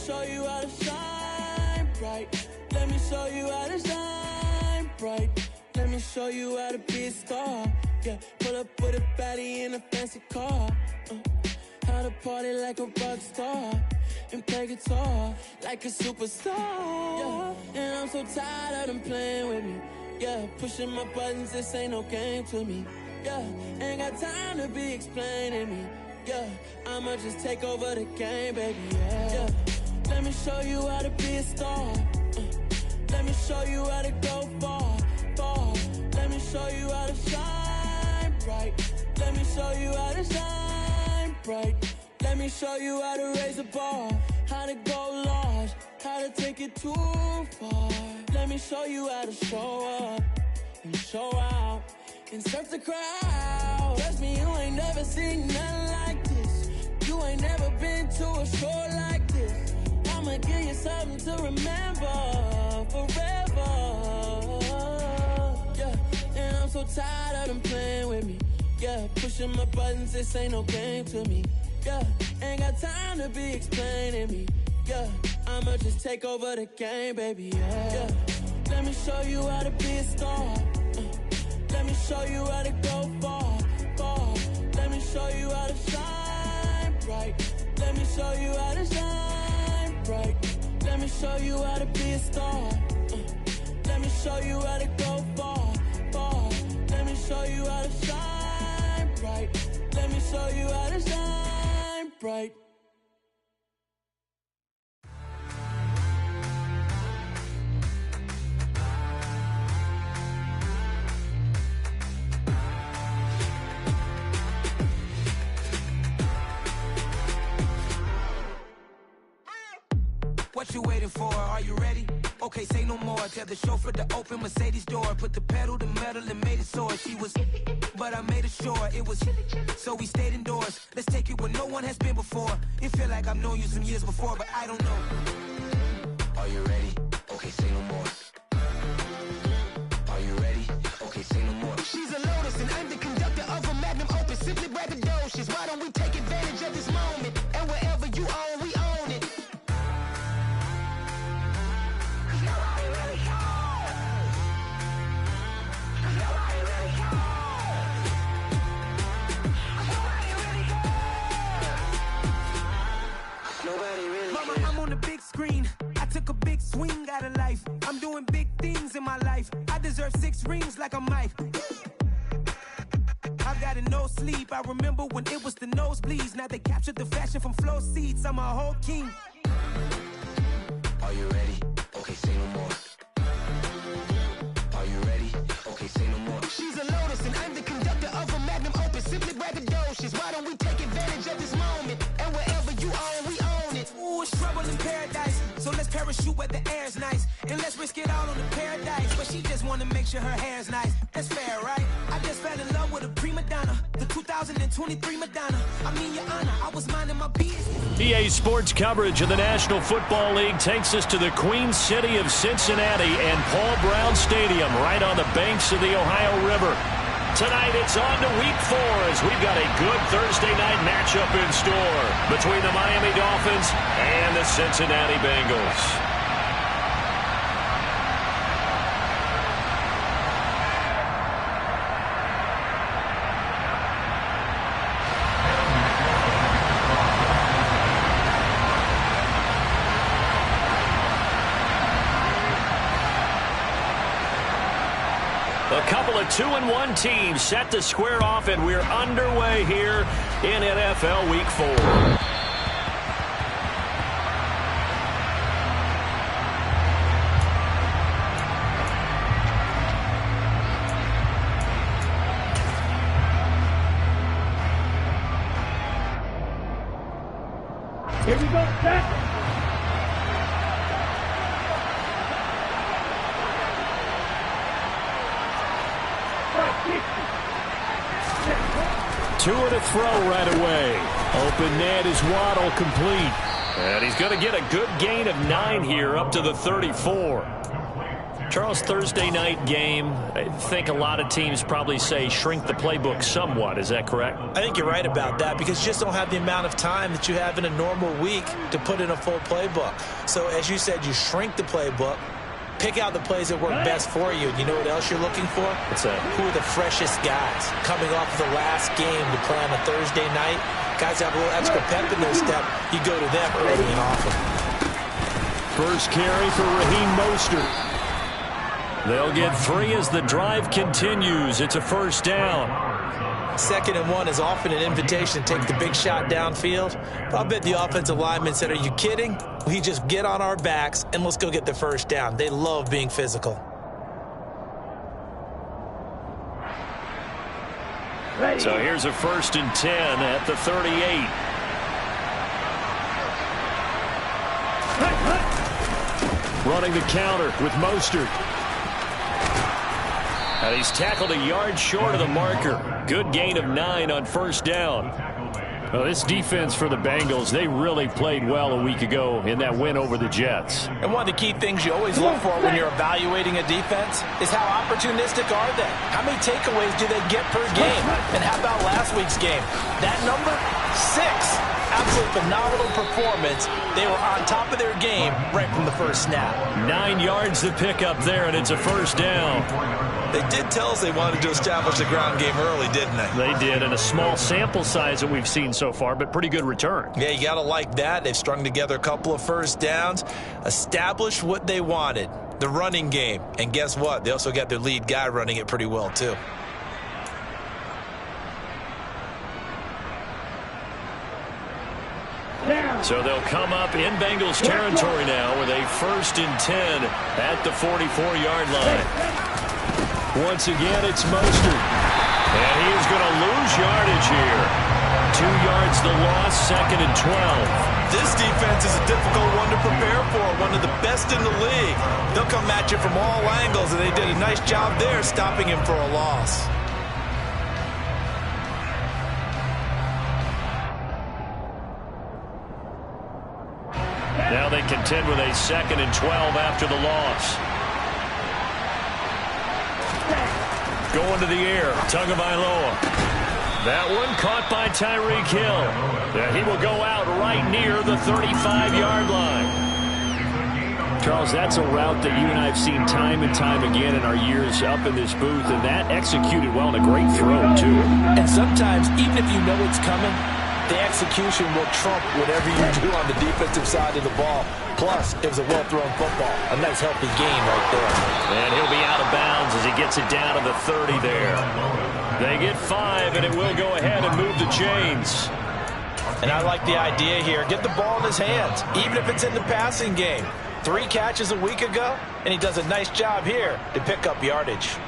show you how to shine bright. Let me show you how to shine bright. Let me show you how to be a star. Yeah, pull up with a baddie in a fancy car. How to party like a rock star and play guitar like a superstar. Yeah, and I'm so tired of them playing with me. Yeah, pushing my buttons, this ain't no game to me. Yeah, ain't got time to be explaining me. Yeah, I'ma just take over the game, baby. Yeah, let me show you how to be a star. Let me show you how to go far, far. Let me show you how to shine bright. Let me show you how to shine bright. Let me show you how to raise a bar, how to go large, how to take it too far. Let me show you how to show up and show out and surf the crowd. Trust me, you ain't never seen nothing like this. You ain't never been to a show like this. I'ma give you something to remember forever. Yeah, and I'm so tired of them playing with me. Yeah, pushing my buttons, this ain't no game to me. Yeah, ain't got time to be explaining me. Yeah, I'ma just take over the game, baby. Yeah, let me show you how to be a star. Let me show you how to go far, far. Let me show you how to shine bright. Let me show you how to shine bright. Let me show you how to be a star. Let me show you how to go far, far. Let me show you how to shine bright. Let me show you how to shine bright. What you waiting for? Are you ready? Okay, say no more. Tell the chauffeur to open Mercedes door. Put the pedal to metal and made it soar. She was, but I made it sure it was. So we stayed indoors. Let's take it where no one has been before. It feel like I've known you some years before, but I don't know. Are you ready? Okay, say no more. Are you ready? Okay, say no more. She's a Lotus and I'm the conductor of a magnum opus. Simply braggadocious. Why don't we take advantage of this moment? And wherever you own, we own it. Mama, I'm on the big screen. I took a big swing out of life. I'm doing big things in my life. I deserve 6 rings like a Mike. I've got no sleep. I remember when it was the nosebleeds. Now they captured the fashion from flow seats. I'm a whole king. Are you ready? Okay, say no more. Are you ready? Okay, say no more. She's a Lotus and I'm the conductor of a magnum opus. Simply braggadocious. Why don't we take advantage of this moment? And wherever you own, we own it. Ooh, it's trouble in paradise. So let's parachute where the air's nice. And let's risk it all on the paradise. But she just wanna make sure her hair's nice. That's fair, right? I just fell in love with a prima donna. The 2023 Madonna. I mean, your honor, I was minding my business. EA Sports coverage of the National Football League takes us to the Queen City of Cincinnati and Paul Brown Stadium right on the banks of the Ohio River. Tonight it's on to Week 4 as we've got a good Thursday night matchup in store between the Miami Dolphins and the Cincinnati Bengals. A couple of 2-1 teams set to square off, and we're underway here in NFL Week 4. Here we go, set. Tua to throw right away. Open net is Waddle, complete. And he's going to get a good gain of 9 here up to the 34. Charles, Thursday night game, I think a lot of teams probably say shrink the playbook somewhat. Is that correct? I think you're right about that because you just don't have the amount of time that you have in a normal week to put in a full playbook. So as you said, you shrink the playbook, pick out the plays that work best for you. And you know what else you're looking for? What's that? Who are the freshest guys coming off the last game to play on a Thursday night? Guys have a little extra pep in their step. You go to them early and often. First carry for Raheem Mostert. They'll get 3 as the drive continues. It's a first down. 2nd and 1 is often an invitation to take the big shot downfield. But I bet the offensive lineman said, are you kidding? We just get on our backs and let's go get the first down. They love being physical. So here's a 1st and 10 at the 38. Running the counter with Mostert. And he's tackled a yard short of the marker. Good gain of 9 on first down. Well, this defense for the Bengals, they really played well a week ago in that win over the Jets. And one of the key things you always look for when you're evaluating a defense is how opportunistic are they? How many takeaways do they get per game? And how about last week's game? That number, 6. Absolutely phenomenal performance. They were on top of their game right from the first snap. 9 yards to pick up there, and it's a first down. They did tell us they wanted to establish the ground game early, didn't they? They did, and a small sample size that we've seen so far, but pretty good return. Yeah, you got to like that. They've strung together a couple of first downs, established what they wanted, the running game. And guess what? They also got their lead guy running it pretty well, too. So they'll come up in Bengals territory now with a 1st and 10 at the 44-yard line. Once again, it's Mostert. And he is going to lose yardage here. 2 yards the loss, 2nd and 12. This defense is a difficult one to prepare for, one of the best in the league. They'll come at you from all angles, and they did a nice job there stopping him for a loss. Now they contend with a 2nd and 12 after the loss. Going to the air, Tagovailoa. That one caught by Tyreek Hill. Yeah, he will go out right near the 35-yard line. Charles, that's a route that you and I have seen time and time again in our years up in this booth, and that executed well and a great throw, too. And sometimes, even if you know it's coming, the execution will trump whatever you do on the defensive side of the ball. Plus, it was a well-thrown football. A nice, healthy game right there. And he'll be out of bounds as he gets it down to the 30 there. They get 5, and it will go ahead and move the chains. And I like the idea here. Get the ball in his hands, even if it's in the passing game. 3 catches a week ago, and he does a nice job here to pick up yardage.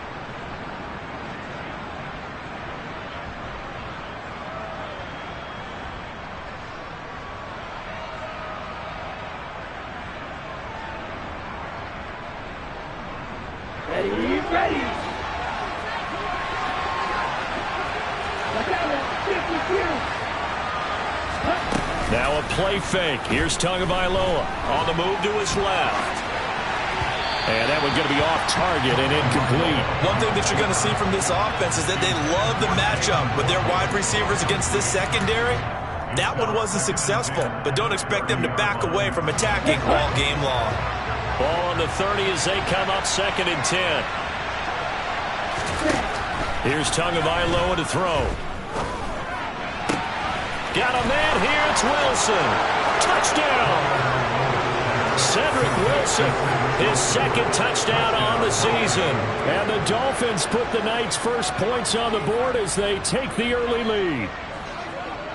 Ready. Now a play fake. Here's Tagovailoa on the move to his left. And that one's going to be off target and incomplete. One thing that you're going to see from this offense is that they love the matchup with their wide receivers against this secondary. That one wasn't successful, but don't expect them to back away from attacking all game long. Ball on the 30 as they come up 2nd and 10. Here's Tagovailoa to throw. Got a man here. It's Wilson. Touchdown. Cedric Wilson, his 2nd touchdown on the season. And the Dolphins put the night's first points on the board as they take the early lead.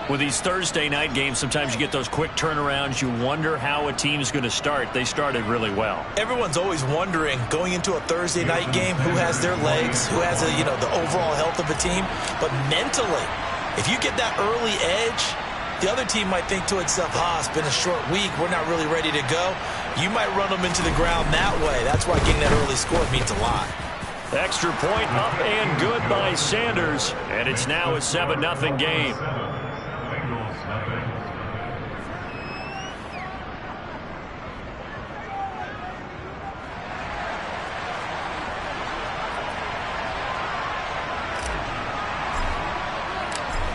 With these Thursday night games, sometimes you get those quick turnarounds. You wonder how a team's going to start. They started really well. Everyone's always wondering, going into a Thursday night game, who has their legs, who has the overall health of a team. But mentally, if you get that early edge, the other team might think to itself, it's been a short week. We're not really ready to go. You might run them into the ground that way. That's why getting that early score means a lot. Extra point up and good by Sanders. And it's now a 7-0 game.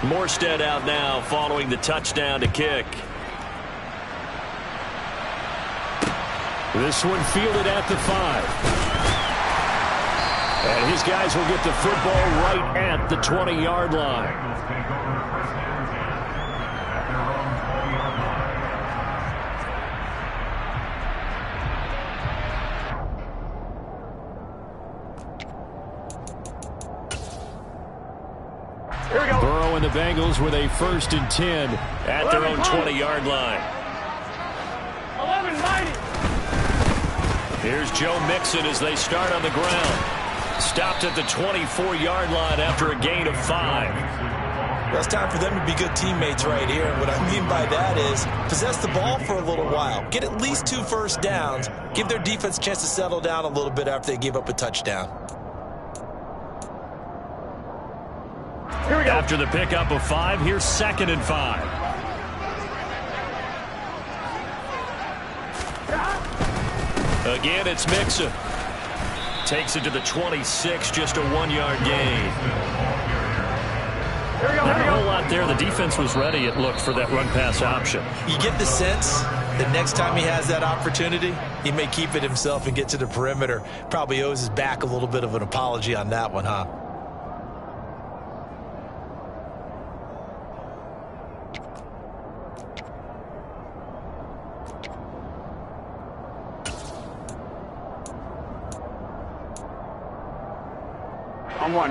Morstead out now following the touchdown to kick. This one fielded at the 5. And his guys will get the football right at the 20-yard line. Burrow and the Bengals with a 1st and 10 at their own 20-yard line. 11 mighty. Here's Joe Mixon as they start on the ground. Stopped at the 24-yard line after a gain of 5. Well, it's time for them to be good teammates right here. And what I mean by that is possess the ball for a little while. Get at least 2 first downs. Give their defense a chance to settle down a little bit after they give up a touchdown. Here we go. After the pickup of 5, here's 2nd and 5. Again, it's Mixon. Takes it to the 26, just a 1-yard gain. Not a whole lot there. The defense was ready, it looked, for that run-pass option. You get the sense that next time he has that opportunity, he may keep it himself and get to the perimeter. Probably owes his back a little bit of an apology on that one, huh?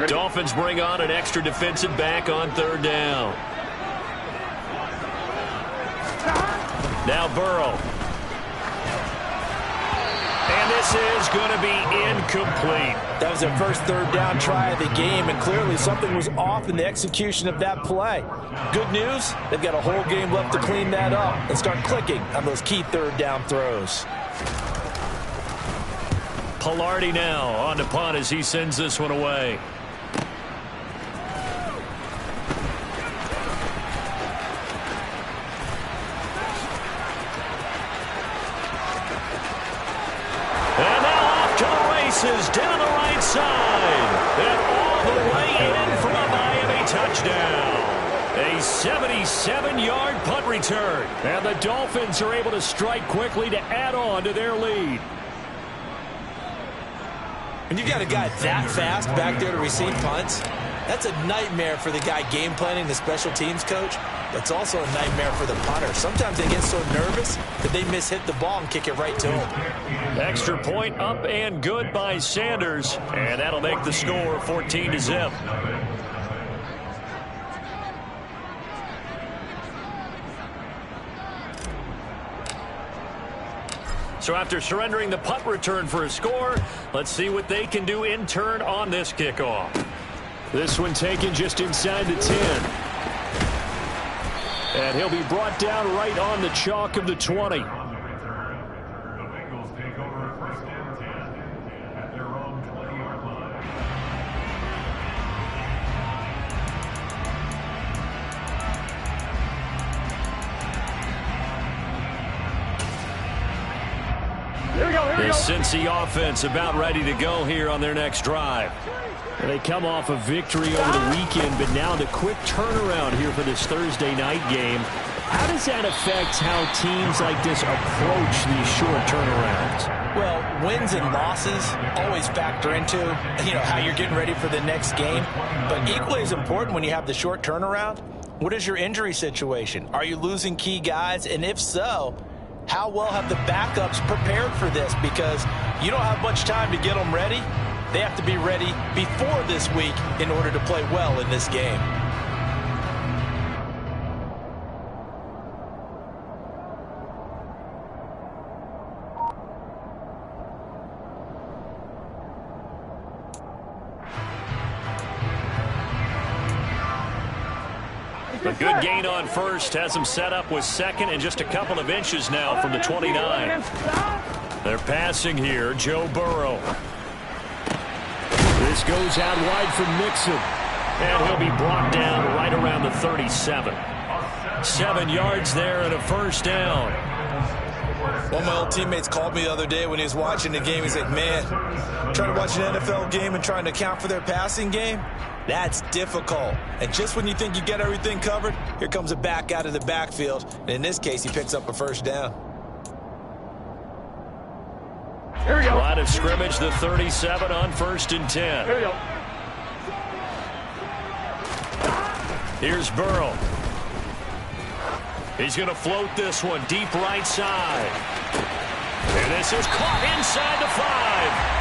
Dolphins bring on an extra defensive back on 3rd down. Now Burrow. And this is going to be incomplete. That was their first 3rd down try of the game, and clearly something was off in the execution of that play. Good news, they've got a whole game left to clean that up and start clicking on those key 3rd down throws. Pilardi now on the punt as he sends this one away. And now off to the races down the right side. And all the way in for a Miami touchdown. A 77-yard punt return. And the Dolphins are able to strike quickly to add on to their lead. When you've got a guy that fast back there to receive punts, that's a nightmare for the guy game planning, the special teams coach. It's also a nightmare for the punter. Sometimes they get so nervous that they mishit the ball and kick it right to him. Extra point up and good by Sanders, and that'll make the score 14-0. So after surrendering the punt return for a score, let's see what they can do in turn on this kickoff. This one taken just inside the 10. And he'll be brought down right on the chalk of the 20. The Cincy offense about ready to go here on their next drive. They come off a victory over the weekend, but now the quick turnaround here for this Thursday night game. How does that affect how teams like this approach these short turnarounds? Well, wins and losses always factor into, how you're getting ready for the next game. But equally as important when you have the short turnaround, what is your injury situation? Are you losing key guys? And if so, how well have the backups prepared for this? Because you don't have much time to get them ready. They have to be ready before this week in order to play well in this game. A good gain on first has them set up with second and just a couple of inches now from the 29. They're passing here, Joe Burrow. This goes out wide for Mixon. And he'll be brought down right around the 37. 7 yards there and a first down. One of my old teammates called me the other day when he was watching the game. He's like, man, trying to watch an NFL game and trying to account for their passing game, that's difficult. And just when you think you get everything covered, here comes a back out of the backfield. And in this case, he picks up a first down. Here we go. Line of scrimmage, the 37 on 1st and 10. Here we go. Here's Burrow. He's going to float this one deep right side. And this is caught inside the 5.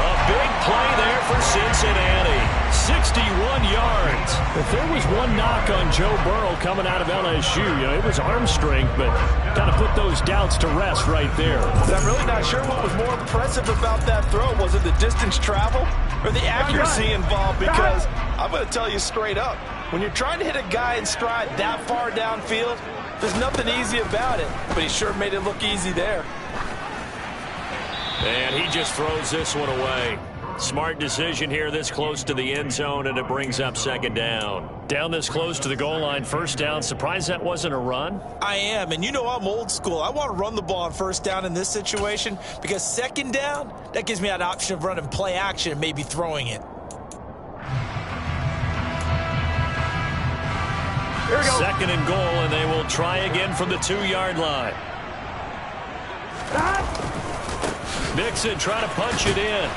A big play there for Cincinnati. 61 yards. If there was one knock on Joe Burrow coming out of LSU, it was arm strength, but got to put those doubts to rest right there. But I'm really not sure what was more impressive about that throw. Was it the distance travel or the accuracy involved? Because I'm going to tell you straight up, when you're trying to hit a guy in stride that far downfield, there's nothing easy about it. But he sure made it look easy there. And he just throws this one away. Smart decision here this close to the end zone, and it brings up 2nd down. Down this close to the goal line, 1st down. Surprised that wasn't a run? I am, and I'm old school. I want to run the ball on 1st down in this situation because 2nd down, that gives me an option of running play action and maybe throwing it. Here we go. 2nd and goal, and they will try again from the 2-yard line. Mixon trying to punch it in.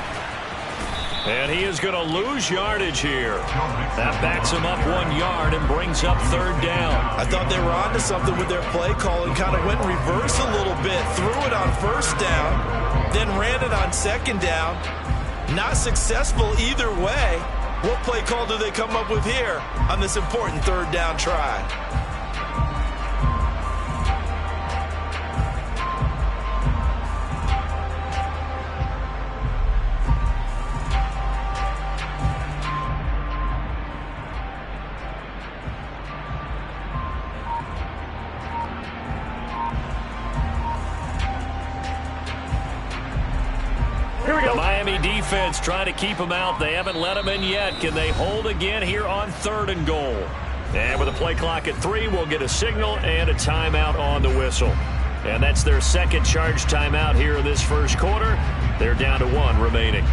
And he is going to lose yardage here. That backs him up 1 yard and brings up 3rd down. I thought they were onto something with their play call and kind of went in reverse a little bit. Threw it on 1st down, then ran it on 2nd down. Not successful either way. What play call do they come up with here on this important 3rd down try? The Miami defense trying to keep him out. They haven't let him in yet. Can they hold again here on 3rd and goal? And with a play clock at 3, we'll get a signal and a timeout on the whistle. And that's their 2nd charge timeout here in this 1st quarter. They're down to 1 remaining.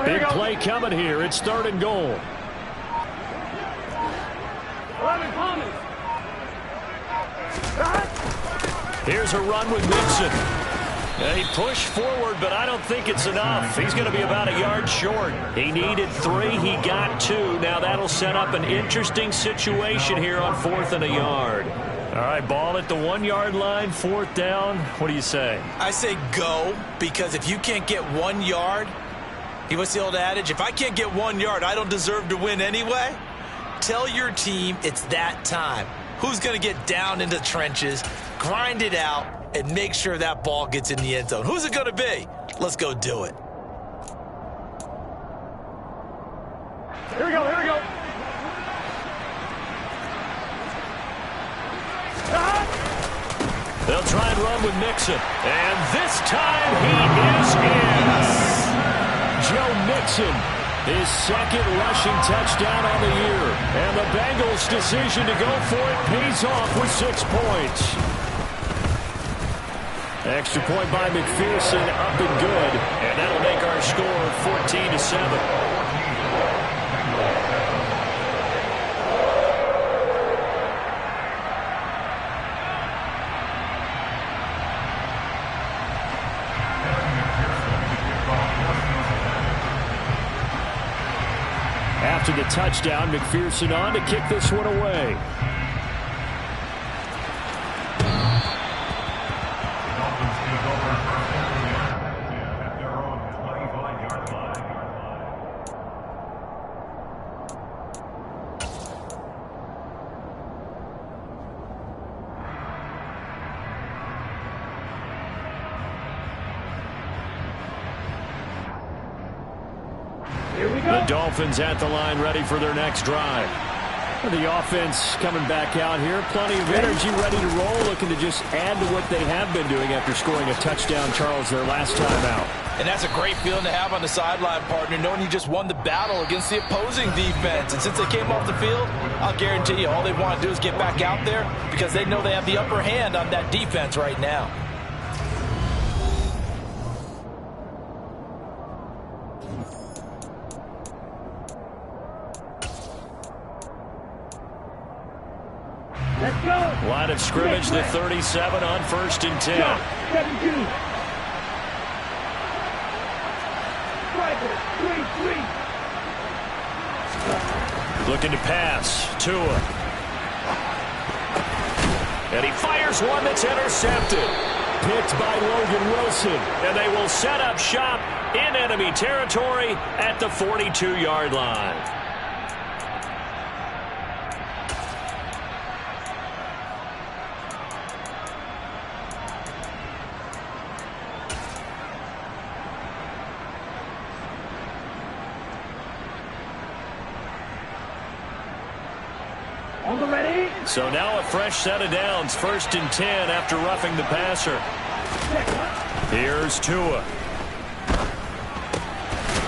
Big play coming here. It's 3rd and goal. 11 Thomas. Here's a run with Mixon. He pushed forward, but I don't think it's enough. He's going to be about a yard short. He needed 3. He got 2. Now that'll set up an interesting situation here on 4th and a yard. All right, ball at the 1-yard line, 4th down. What do you say? I say go, because if you can't get 1 yard, what's the old adage? If I can't get 1 yard, I don't deserve to win anyway. Tell your team it's that time. Who's going to get down into the trenches, grind it out, and make sure that ball gets in the end zone? Who's it going to be? Let's go do it. Here we go. Here we go. They'll try and run with Mixon. And this time he is in. Joe Mixon, his 2nd rushing touchdown on the year. And the Bengals' decision to go for it pays off with 6 points. Extra point by McPherson, up and good. And that'll make our score 14-7. After the touchdown, McPherson on to kick this one away. The Dolphins at the line, ready for their next drive. The offense coming back out here. Plenty of energy, ready to roll, looking to just add to what they have been doing after scoring a touchdown, Charles, their last time out. And that's a great feeling to have on the sideline, partner, knowing you just won the battle against the opposing defense. And since they came off the field, I'll guarantee you all they want to do is get back out there because they know they have the upper hand on that defense right now. Let's go. Line of scrimmage, the 37 on 1st and 10. 7-2. Looking to pass. Tua. And he fires one that's intercepted. Picked by Logan Wilson. And they will set up shop in enemy territory at the 42-yard line. So now a fresh set of downs, 1st and 10 after roughing the passer. Here's Tua.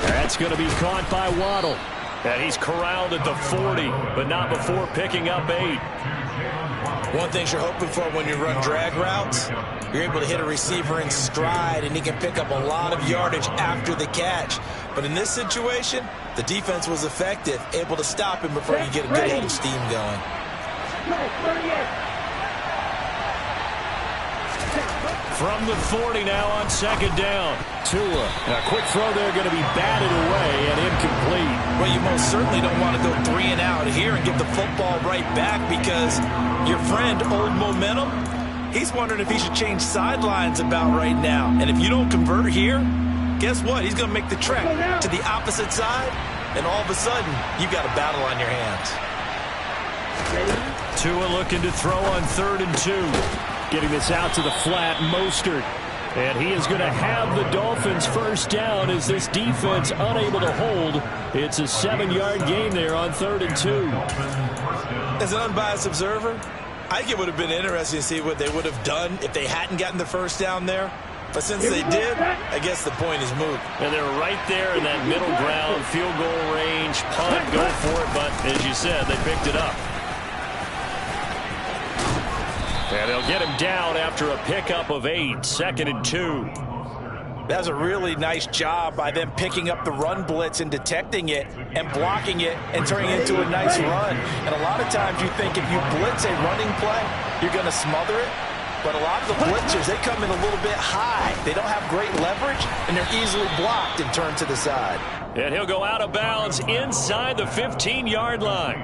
That's going to be caught by Waddle. And he's corralled at the 40, but not before picking up 8. One thing you're hoping for when you run drag routes, you're able to hit a receiver in stride, and he can pick up a lot of yardage after the catch. But in this situation, the defense was effective, able to stop him before you get a good head of steam going. From the 40 now on 2nd down. Tua. And a quick throw there going to be batted away and incomplete. Well, you most certainly don't want to go 3 and out here and get the football right back because your friend, Old Momentum, he's wondering if he should change sidelines about right now. And if you don't convert here, guess what? He's going to make the trek to the opposite side, and all of a sudden, you've got a battle on your hands. Tua looking to throw on 3rd and 2. Getting this out to the flat, Mostert. And he is going to have the Dolphins first down as this defense unable to hold. It's a 7-yard gain there on 3rd and 2. As an unbiased observer, I think it would have been interesting to see what they would have done if they hadn't gotten the first down there. But since they did, I guess the point is moot. And they're right there in that middle ground, field goal range, punt, go for it. But as you said, they picked it up. And they'll get him down after a pickup of 8, 2nd and 2. That was a really nice job by them picking up the run blitz and detecting it and blocking it and turning it into a nice run. And a lot of times you think if you blitz a running play, you're going to smother it. But a lot of the blitzers, they come in a little bit high. They don't have great leverage, and they're easily blocked and turned to the side. And he'll go out of bounds inside the 15-yard line.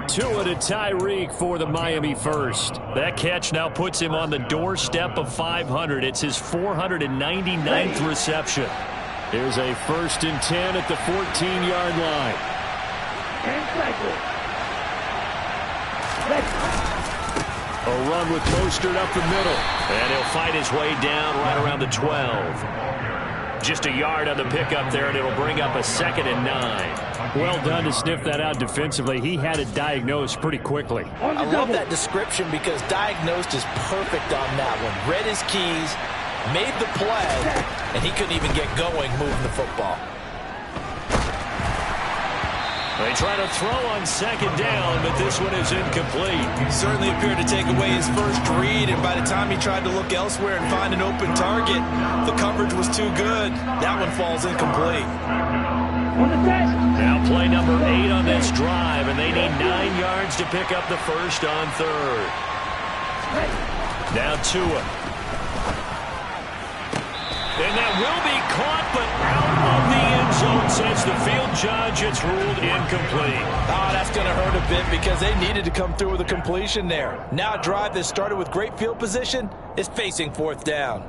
Tua to Tyreek for the Miami first. That catch now puts him on the doorstep of 500. It's his 499th reception. Here's a 1st and 10 at the 14-yard line. A run with Mostert up the middle. And he'll fight his way down right around the 12. Just a yard on the pickup there, and it'll bring up a 2nd and 9. Well done to sniff that out defensively. He had it diagnosed pretty quickly. I love that description because diagnosed is perfect on that one. Read his keys, made the play, and he couldn't even get going moving the football. They try to throw on 2nd down, but this one is incomplete. Certainly appeared to take away his first read, and by the time he tried to look elsewhere and find an open target, the coverage was too good. That one falls incomplete. Now play number 8 on this drive, and they need 9 yards to pick up the first on 3rd. Now Tua. And that will be caught, but out of the end zone, says the field judge. It's ruled incomplete. Oh, that's going to hurt a bit because they needed to come through with a completion there. Now a drive that started with great field position is facing 4th down.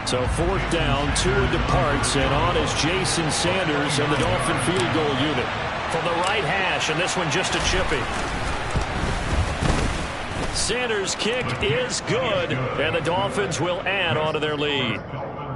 So 4th down, Tua departs, and on is Jason Sanders and the Dolphin field goal unit. From the right hash, and this one just a chippy. Sanders' kick is good, and the Dolphins will add on to their lead.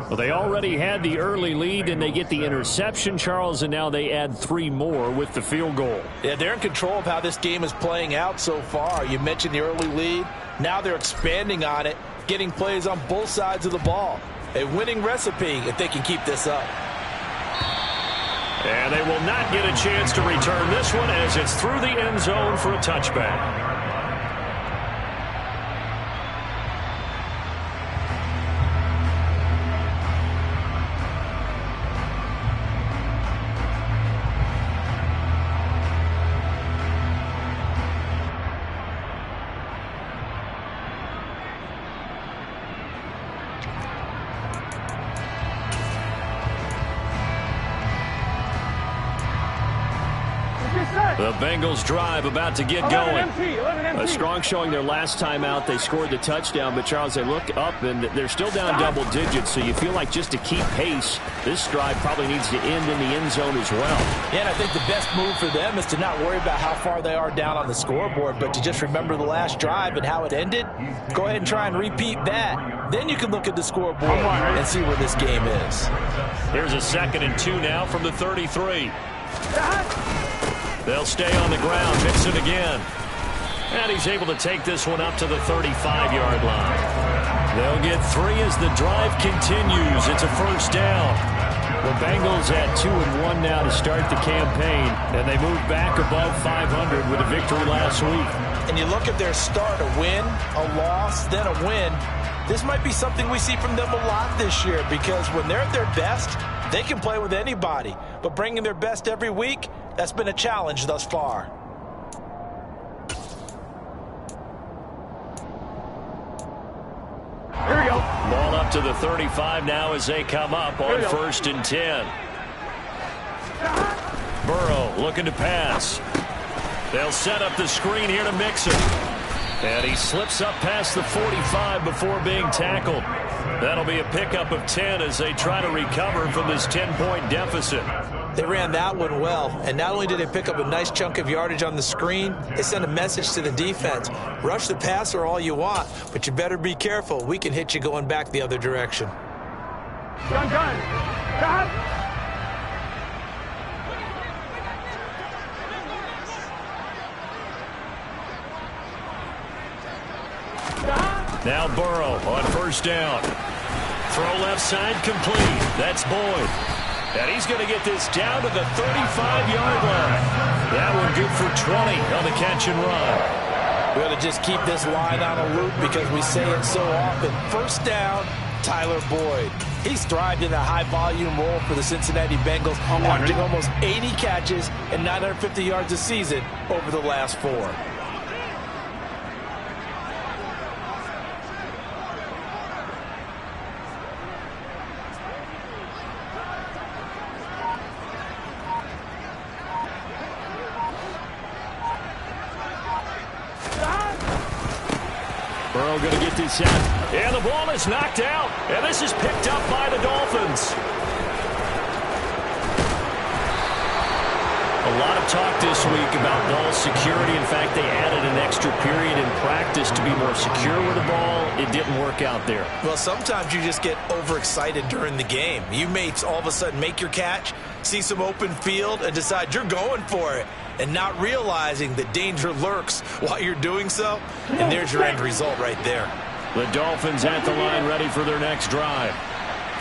Well, they already had the early lead, and they get the interception, Charles, and now they add 3 more with the field goal. Yeah, they're in control of how this game is playing out so far. You mentioned the early lead. Now they're expanding on it, getting plays on both sides of the ball. A winning recipe if they can keep this up. And they will not get a chance to return this one as it's through the end zone for a touchback. The Bengals drive about to get going. A strong showing their last time out. They scored the touchdown, but Charles, they look up and they're still down double digits, so you feel like just to keep pace, this drive probably needs to end in the end zone as well. Yeah, and I think the best move for them is to not worry about how far they are down on the scoreboard, but to just remember the last drive and how it ended. Go ahead and try and repeat that. Then you can look at the scoreboard and see where this game is. Here's a 2nd and 2 now from the 33. They'll stay on the ground, Mixon again. And he's able to take this one up to the 35-yard line. They'll get 3 as the drive continues. It's a first down. The Bengals at 2-1 now to start the campaign, and they move back above 500 with a victory last week. And you look at their start, a win, a loss, then a win. This might be something we see from them a lot this year, because when they're at their best, they can play with anybody. But bringing their best every week, that's been a challenge thus far. Here we go. Ball up to the 35 now as they come up on 1st and 10. Burrow looking to pass. They'll set up the screen here to Mixon. And he slips up past the 45 before being tackled. That'll be a pickup of 10 as they try to recover from this 10-point deficit. They ran that one well, and not only did they pick up a nice chunk of yardage on the screen, they sent a message to the defense. Rush the passer all you want, but you better be careful. We can hit you going back the other direction. Gun. Now Burrow on 1st down. Throw left side complete. That's Boyd. And he's going to get this down to the 35-yard line. That one good for 20 on the catch and run. We ought to just keep this line on a loop because we say it so often. First down, Tyler Boyd. He's thrived in a high-volume role for the Cincinnati Bengals, averaging almost 80 catches and 950 yards a season over the last 4. Burrow going to get this out. And the ball is knocked out. And this is picked up by the Dolphins. A lot of talk this week about ball security. In fact, they added an extra period in practice to be more secure with the ball. It didn't work out there. Well, sometimes you just get overexcited during the game. You may all of a sudden make your catch, see some open field, and decide you're going for it, and not realizing the danger lurks while you're doing so. And there's your end result right there. The Dolphins at the line ready for their next drive.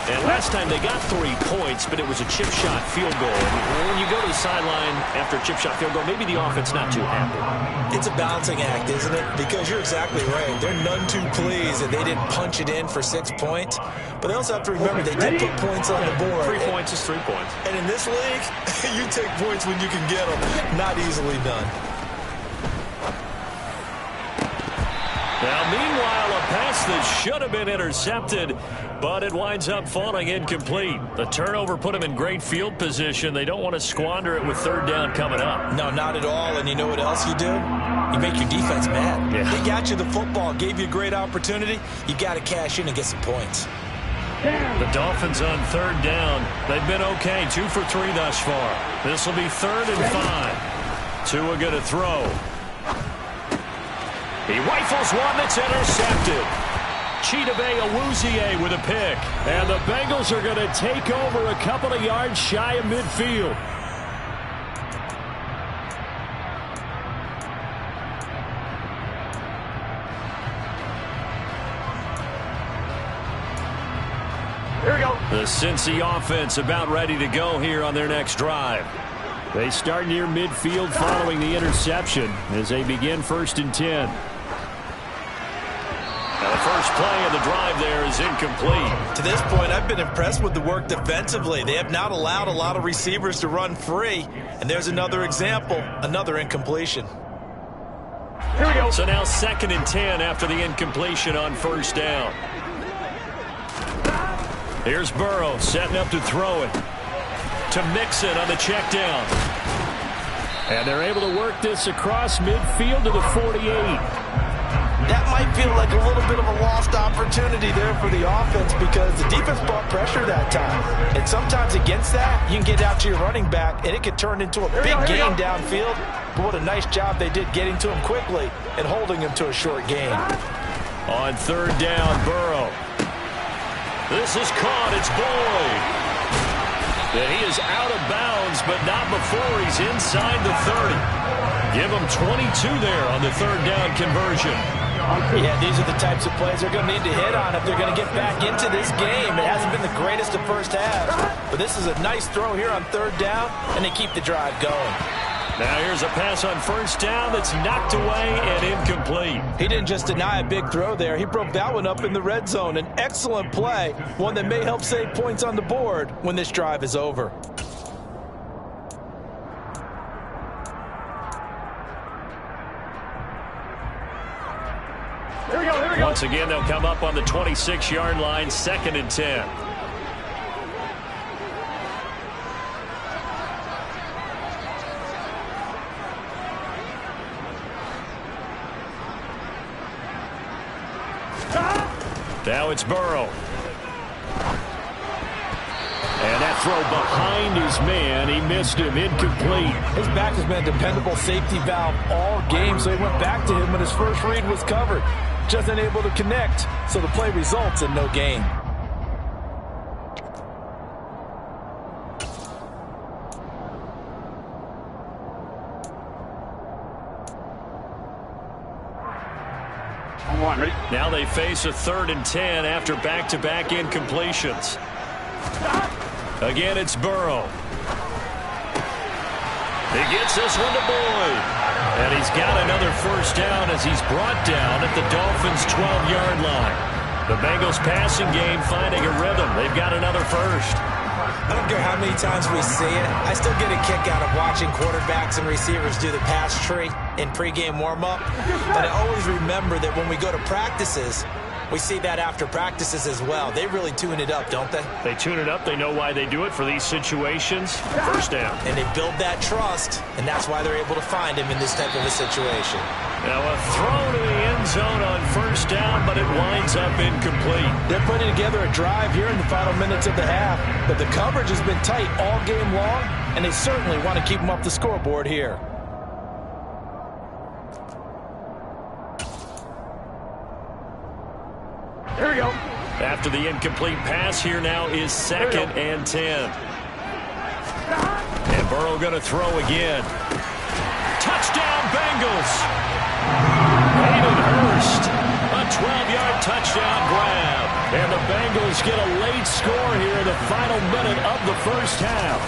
And last time they got 3 points, but it was a chip shot field goal. And when you go to the sideline after a chip shot field goal, maybe the offense not too happy. It's a balancing act, isn't it? Because you're exactly right. They're none too pleased that they didn't punch it in for 6 points. But they also have to remember they did put points on the board. 3 points is 3 points. And in this league, you take points when you can get them. Not easily done. Now, meanwhile, a pass that should have been intercepted, but it winds up falling incomplete. The turnover put them in great field position. They don't want to squander it with 3rd down coming up. No, not at all. And you know what else you do? You make your defense mad. Yeah. They got you the football, gave you a great opportunity. You got to cash in and get some points. The Dolphins on 3rd down. They've been okay, 2 for 3 thus far. This will be 3rd and 5. Tua going to throw. He rifles one that's intercepted. Chidobe with a pick. And the Bengals are going to take over a couple of yards shy of midfield. Here we go. The Cincy offense about ready to go here on their next drive. They start near midfield following the interception as they begin 1st and 10. Now the first play of the drive there is incomplete. To this point, I've been impressed with the work defensively. They have not allowed a lot of receivers to run free. And there's another example, another incompletion. Here we go. So now 2nd and 10 after the incompletion on 1st down. Here's Burrow setting up to throw it to Mixon on the check down. And they're able to work this across midfield to the 48. That might feel like a little bit of a lost opportunity there for the offense because the defense brought pressure that time. And sometimes against that, you can get out to your running back, and it could turn into a big game downfield. But what a nice job they did getting to him quickly and holding him to a short gain. On 3rd down, Burrow. This is caught. It's Boyd. And he is out of bounds, but not before he's inside the 30. Give him 22 there on the 3rd down conversion. Yeah, these are the types of plays they're going to need to hit on if they're going to get back into this game. It hasn't been the greatest of first halves, but this is a nice throw here on 3rd down, and they keep the drive going. Now here's a pass on 1st down that's knocked away and incomplete. He didn't just deny a big throw there. He broke that one up in the red zone. An excellent play, one that may help save points on the board when this drive is over. Here we go. Here we go. Once again, they'll come up on the 26-yard line, 2nd and 10. Now it's Burrow. And that throw behind his man. He missed him. Incomplete. His back has been a dependable safety valve all game, so he went back to him when his first read was covered. Just unable to connect, so the play results in no gain. Now they face a 3rd and 10 after back-to-back incompletions. Again, it's Burrow. He gets this one to Boyd. And he's got another 1st down as he's brought down at the Dolphins' 12-yard line. The Bengals passing game finding a rhythm. They've got another 1st. I don't care how many times we see it. I still get a kick out of watching quarterbacks and receivers do the pass tree in pregame warm-up. But I always remember that when we go to practices, we see that after practices as well. They really tune it up, don't they? They tune it up. They know why they do it for these situations. 1st down. And they build that trust, and that's why they're able to find him in this type of a situation. Now a throw to the end zone on 1st down, but it winds up incomplete. They're putting together a drive here in the final minutes of the half, but the coverage has been tight all game long, and they certainly want to keep them up the scoreboard here. Here we go. After the incomplete pass, here now is 2nd and 10. And Burrow going to throw again. Touchdown, Bengals! Hayden Hurst, a 12-yard touchdown grab. And the Bengals get a late score here in the final minute of the 1st half.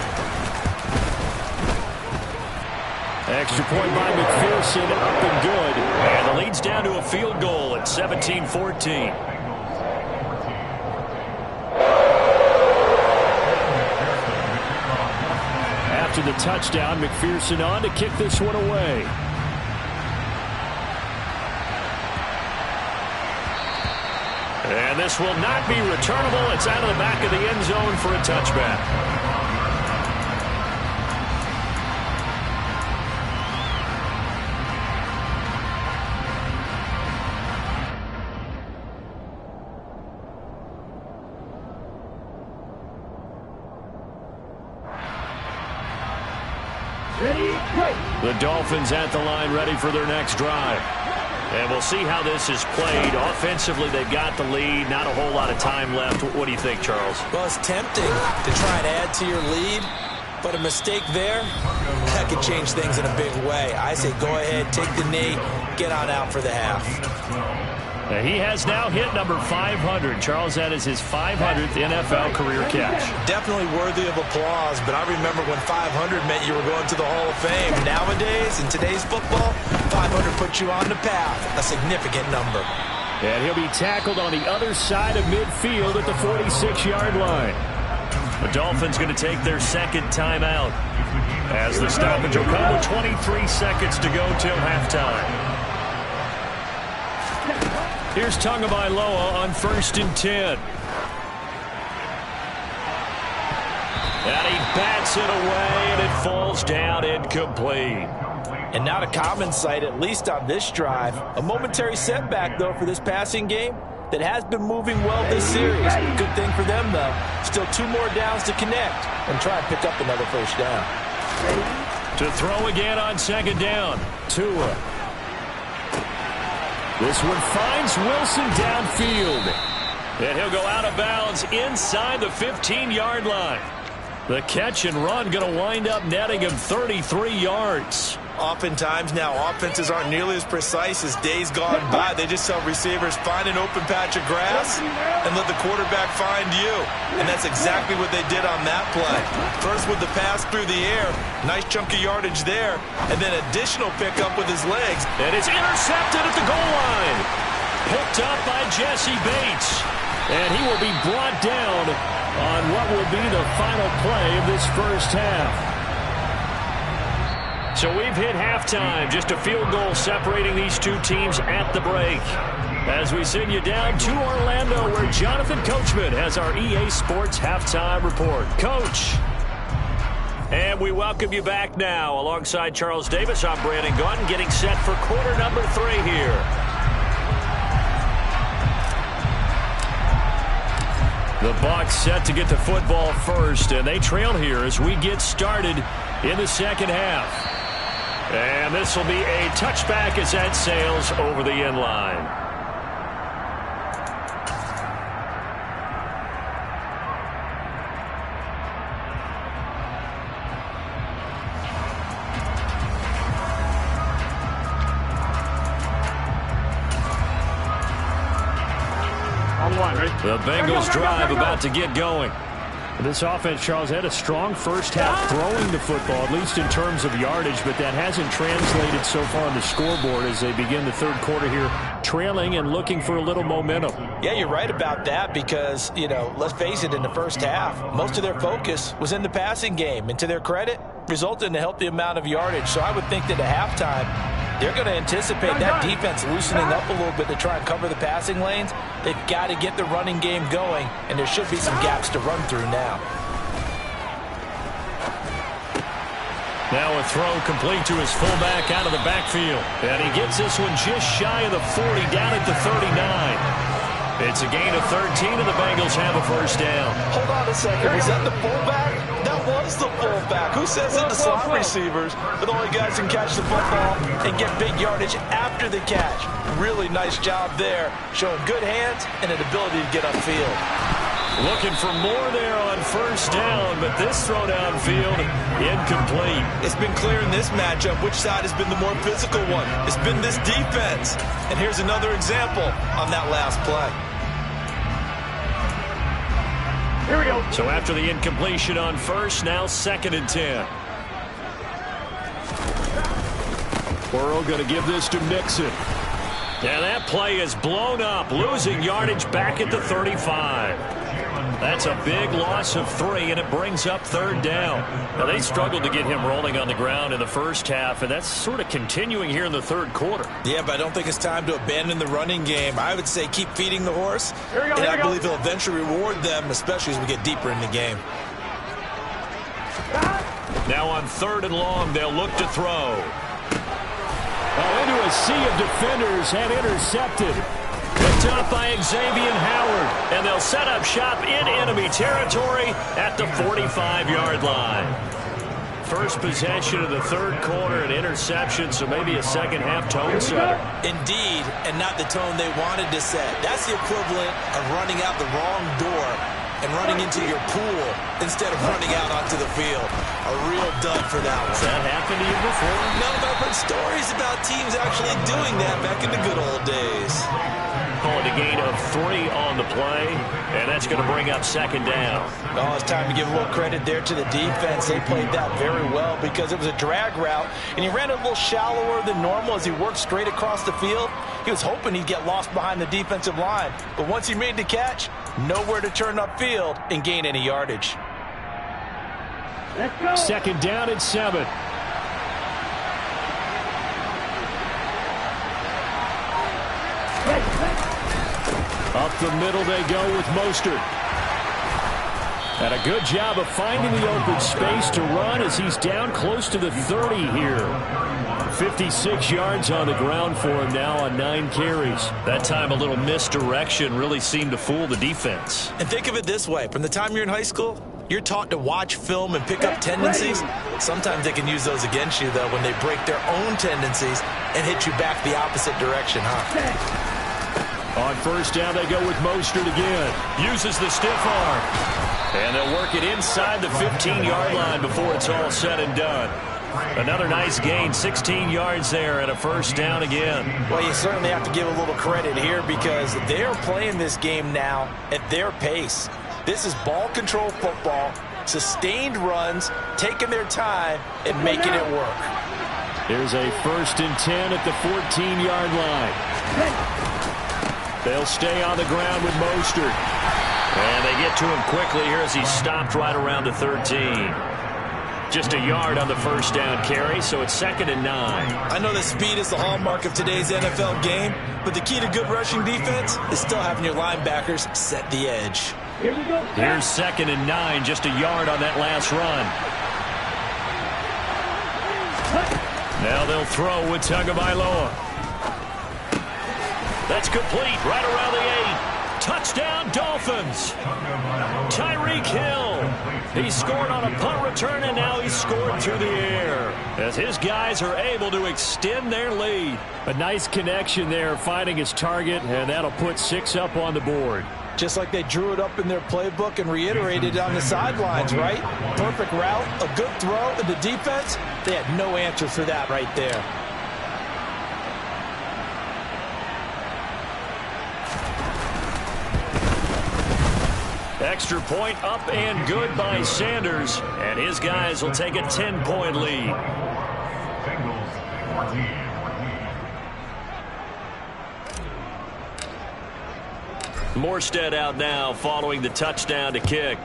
Extra point by McPherson, up and good. And the lead's down to a field goal at 17-14. After the touchdown, McPherson on to kick this one away. And this will not be returnable. It's out of the back of the end zone for a touchback. The Dolphins at the line ready for their next drive. And we'll see how this is played. Offensively, they've got the lead. Not a whole lot of time left. What do you think, Charles? Well, it's tempting to try and add to your lead, but a mistake there, that could change things in a big way. I say go ahead, take the knee, get on out for the half. He has now hit number 500. Charles, that is his 500th NFL career catch. Definitely worthy of applause, but I remember when 500 meant you were going to the Hall of Fame. Nowadays, in today's football, 500 puts you on the path, a significant number. And he'll be tackled on the other side of midfield at the 46-yard line. The Dolphins going to take their second timeout as the stoppage will come with 23 seconds to go till halftime. Here's Tagovailoa on 1st and 10. And he bats it away, and it falls down incomplete. And not a common sight, at least on this drive. A momentary setback, though, for this passing game that has been moving well this series. Good thing for them, though. Still 2 more downs to connect and try and pick up another first down. To throw again on 2nd down. Tua. This one finds Wilson downfield. And he'll go out of bounds inside the 15-yard line. The catch and run going to wind up netting him 33 yards. Oftentimes now offenses aren't nearly as precise as days gone by. They just tell receivers, find an open patch of grass and let the quarterback find you. And that's exactly what they did on that play. First with the pass through the air, nice chunk of yardage there, and then additional pickup with his legs. And it's intercepted at the goal line. Picked up by Jesse Bates. And he will be brought down on what will be the final play of this first half. So we've hit halftime. Just a field goal separating these two teams at the break. As we send you down to Orlando, where Jonathan Coachman has our EA Sports halftime report. Coach. And we welcome you back now. Alongside Charles Davis, I'm Brandon Gaudin, getting set for quarter number 3 here. The Bucs set to get the football first, and they trail here as we get started in the second half. And this will be a touchback as that sails over the end line. The Bengals drive about to get going. This offense, Charles, had a strong first half throwing the football, at least in terms of yardage, but that hasn't translated so far on the scoreboard as they begin the third quarter here, trailing and looking for a little momentum. Yeah, you're right about that because, let's face it, in the first half, most of their focus was in the passing game, and to their credit, resulted in a healthy amount of yardage. So I would think that at halftime, they're going to anticipate that defense loosening up a little bit to try and cover the passing lanes. They've got to get the running game going, and there should be some gaps to run through now. Now a throw complete to his fullback out of the backfield. And he gets this one just shy of the 40, down at the 39. It's a gain of 13, and the Bengals have a first down. Hold on a second. Was that the fullback? That was the fullback. Who says that the slot receivers are the only guys who can catch the football and get big yardage after the catch? Really nice job there, showing good hands and an ability to get upfield. Looking for more there on first down, but this throw downfield incomplete. It's been clear in this matchup which side has been the more physical one. It's been this defense. And here's another example on that last play. Here we go. So after the incompletion on first, now 2nd and 10. Burrow going to give this to Mixon. And that play is blown up, losing yardage back at the 35. That's a big loss of 3, and it brings up 3rd down. Now, they struggled to get him rolling on the ground in the first half, and that's sort of continuing here in the third quarter. Yeah, but I don't think it's time to abandon the running game. I would say keep feeding the horse, and I believe he'll eventually reward them, especially as we get deeper in the game. Now on 3rd and long, they'll look to throw. Into a sea of defenders and intercepted. Picked up by Xavier Howard, and they'll set up shop in enemy territory at the 45-yard line. first possession of the third quarter, an interception, so maybe a second-half tone setter. Indeed, and not the tone they wanted to set. That's the equivalent of running out the wrong door and running into your pool instead of running out onto the field. A real dud for that one. Has that happened to you before? No, but I've heard stories about teams actually doing that back in the good old days. Calling a gain of 3 on the play, and that's going to bring up second down. Oh, it's time to give a little credit there to the defense. They played that very well because it was a drag route, and he ran a little shallower than normal as he worked straight across the field. He was hoping he'd get lost behind the defensive line, but once he made the catch, nowhere to turn upfield and gain any yardage. Second down and 7. Up the middle they go with Mostert. And a good job of finding the open space to run as he's down close to the 30 here. 56 yards on the ground for him now on 9 carries. That time a little misdirection really seemed to fool the defense. And think of it this way. From the time you're in high school, you're taught to watch film and pick up tendencies. Sometimes they can use those against you, though, when they break their own tendencies and hit you back the opposite direction, huh? On first down, they go with Mostert again. Uses the stiff arm. And they'll work it inside the 15-yard line before it's all said and done. Another nice gain, 16 yards there, and a first down again. Well, you certainly have to give a little credit here because they're playing this game now at their pace. This is ball control football, sustained runs, taking their time and making it work. Here's a 1st and 10 at the 14-yard line. They'll stay on the ground with Mostert. And they get to him quickly here as he stopped right around the 13. Just a yard on the first down carry, so it's 2nd and 9. I know that speed is the hallmark of today's NFL game, but the key to good rushing defense is still having your linebackers set the edge. Here's 2nd and 9, just a yard on that last run. Now they'll throw with Tagovailoa. That's complete, right around the 8. Touchdown, Dolphins. Tyreek Hill. He scored on a punt return, and now he's scored through the air as his guys are able to extend their lead. A nice connection there, finding his target, and that'll put 6 up on the board. Just like they drew it up in their playbook and reiterated it on the sidelines, right? Perfect route, a good throw, and the defense, they had no answer for that right there. Extra point up and good by Sanders, and his guys will take a 10-point lead. Morstead out now following the touchdown to kick.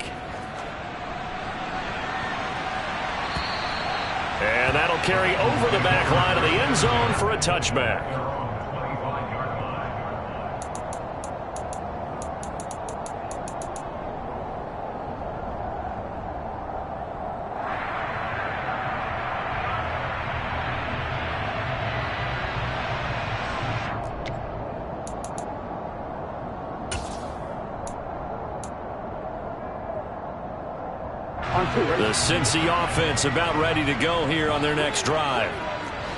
And that'll carry over the back line of the end zone for a touchback. The Cincy offense about ready to go here on their next drive.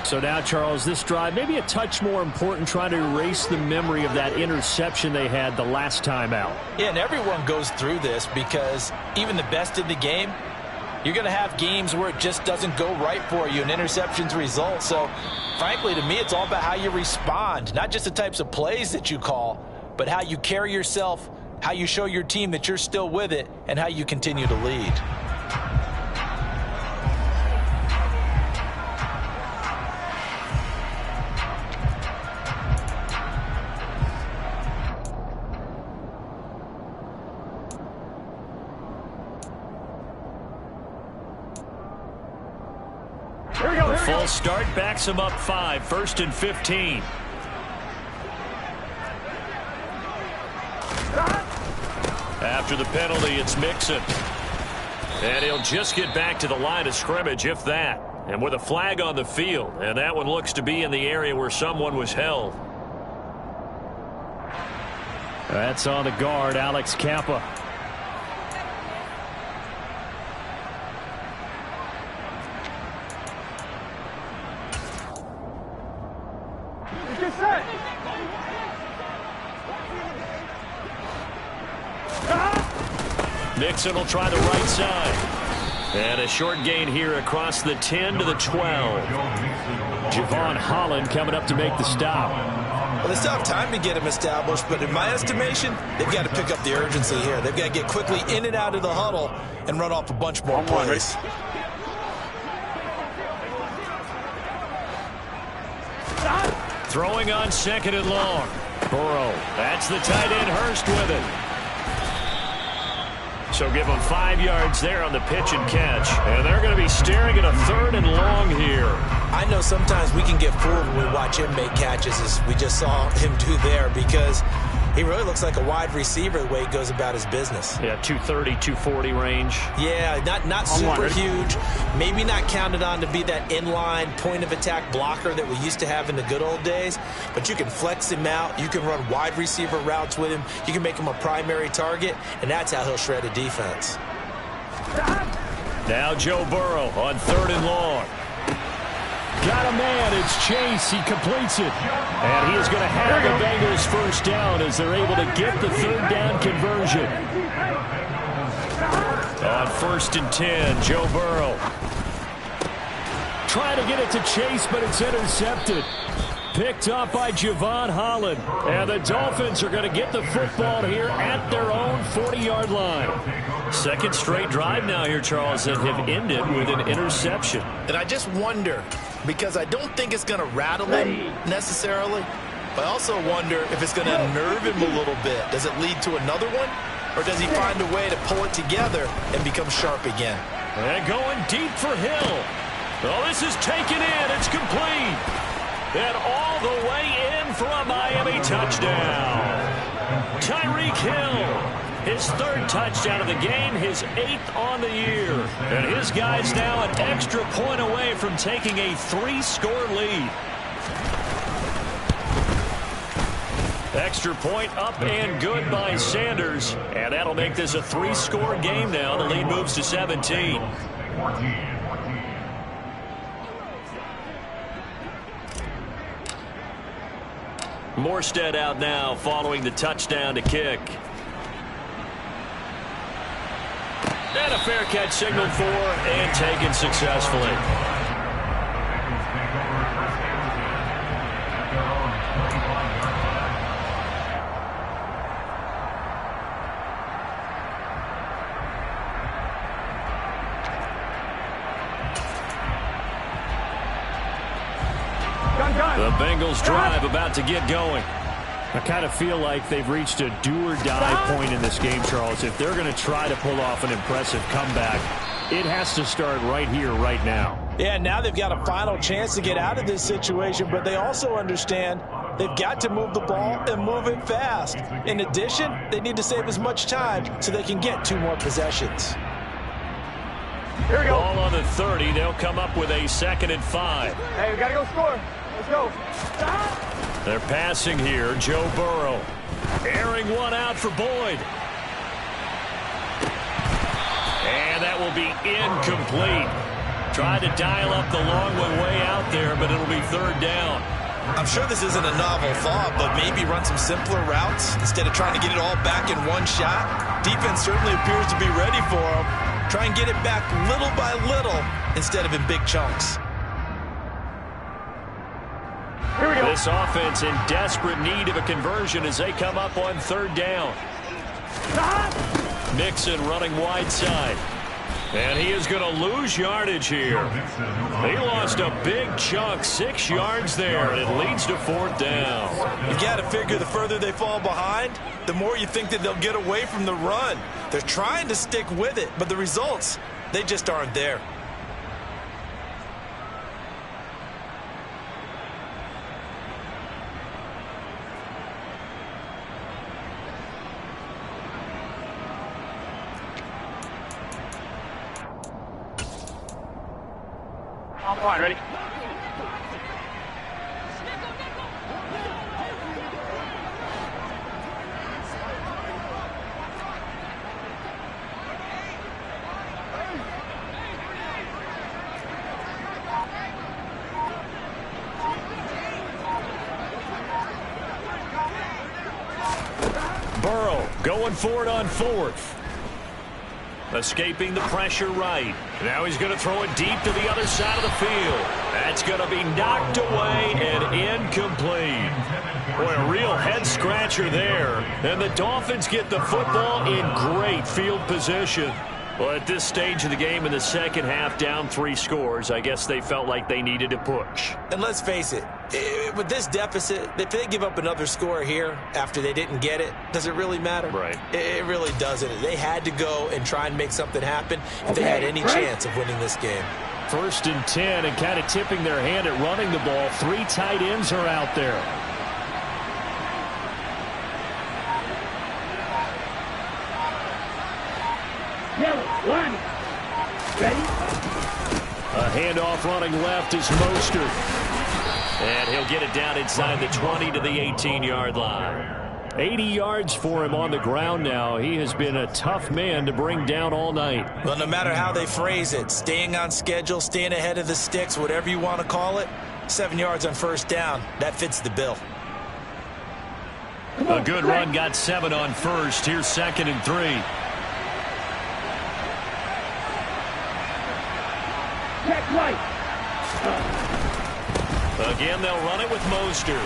So now, Charles, this drive maybe a touch more important, trying to erase the memory of that interception they had the last time out. Yeah, and everyone goes through this because even the best in the game, you're going to have games where it just doesn't go right for you and interceptions result. So, frankly, to me, it's all about how you respond, not just the types of plays that you call, but how you carry yourself, how you show your team that you're still with it, and how you continue to lead. Full start backs him up 5, 1st and 15. After the penalty, it's Mixon. And he'll just get back to the line of scrimmage, if that. And with a flag on the field. And that one looks to be in the area where someone was held. That's on the guard, Alex Kappa. Mixon will try the right side. And a short gain here across the 10 to the 12. Javon Holland coming up to make the stop. Well, they still have time to get him established, but in my estimation, they've got to pick up the urgency here. They've got to get quickly in and out of the huddle and run off a bunch more plays. Throwing on 2nd and long. Burrow. That's the tight end Hurst with it. So give them 5 yards there on the pitch and catch. And they're going to be staring at a 3rd and long here. I know sometimes we can get fooled when we watch him make catches, as we just saw him do there, because he really looks like a wide receiver the way he goes about his business. Yeah, 230, 240 range. Yeah, not super huge. Maybe not counted on to be that inline point-of-attack blocker that we used to have in the good old days. But you can flex him out. You can run wide receiver routes with him. You can make him a primary target, and that's how he'll shred a defense. Now Joe Burrow on 3rd and long. Got a man. It's Chase. He completes it. And he is going to have the Bengals first down as they're able to get the 3rd down conversion. On 1st and 10, Joe Burrow. Trying to get it to Chase, but it's intercepted. Picked up by Javon Holland. And the Dolphins are going to get the football here at their own 40-yard line. 2nd straight drive now here, Charles, that have ended with an interception. And I just wonder, because I don't think it's going to rattle him necessarily, but I also wonder if it's going to unnerve him a little bit. Does it lead to another one? Or does he find a way to pull it together and become sharp again? And going deep for Hill. Oh, this is taken in. It's complete. And all the way in for a Miami touchdown. Tyreek Hill. His 3rd touchdown of the game, his 8th on the year. And his guys now an extra point away from taking a 3-score lead. Extra point up and good by Sanders. And that'll make this a 3-score game now. The lead moves to 17. Morstead out now following the touchdown to kick. And a fair catch signaled for and taken successfully. The Bengals drive about to get going. I kind of feel like they've reached a do-or-die point in this game, Charles. If they're going to try to pull off an impressive comeback, it has to start right here, right now. Yeah, now they've got a final chance to get out of this situation, but they also understand they've got to move the ball and move it fast. In addition, they need to save as much time so they can get 2 more possessions. Here we go. Ball on the 30. They'll come up with a 2nd and 5. Hey, we got to go score. Let's go. They're passing here. Joe Burrow. Airing one out for Boyd. And that will be incomplete. Tried to dial up the long one way out there, but it'll be 3rd down. I'm sure this isn't a novel thought, but maybe run some simpler routes instead of trying to get it all back in one shot. Defense certainly appears to be ready for them. Try and get it back little by little instead of in big chunks. Here we go. This offense in desperate need of a conversion as they come up on 3rd down. Mixon running wide side. And he is going to lose yardage here. He lost a big chunk, 6 yards there, and it leads to 4th down. You got to figure the further they fall behind, the more you think that they'll get away from the run. They're trying to stick with it, but the results, they just aren't there. I'm fine, ready? Burrow going for it on 4th. Escaping the pressure right. Now he's going to throw it deep to the other side of the field. That's going to be knocked away and incomplete. Boy, a real head-scratcher there. And the Dolphins get the football in great field position. Well, at this stage of the game in the second half, down 3 scores, I guess they felt like they needed to push. And let's face it, with this deficit, if they give up another score here after they didn't get it, does it really matter? Right. It really doesn't. They had to go and try and make something happen if they had any chance of winning this game. 1st and 10, and kind of tipping their hand at running the ball. 3 tight ends are out there. One. Ready? A handoff running left is Mostert. And he'll get it down inside the 20 to the 18-yard line. 80 yards for him on the ground now. He has been a tough man to bring down all night. Well, no matter how they phrase it, staying on schedule, staying ahead of the sticks, whatever you want to call it, 7 yards on 1st down, that fits the bill. A good run got 7 on 1st. Here's 2nd and 3. Check right. Again, they'll run it with Mostert.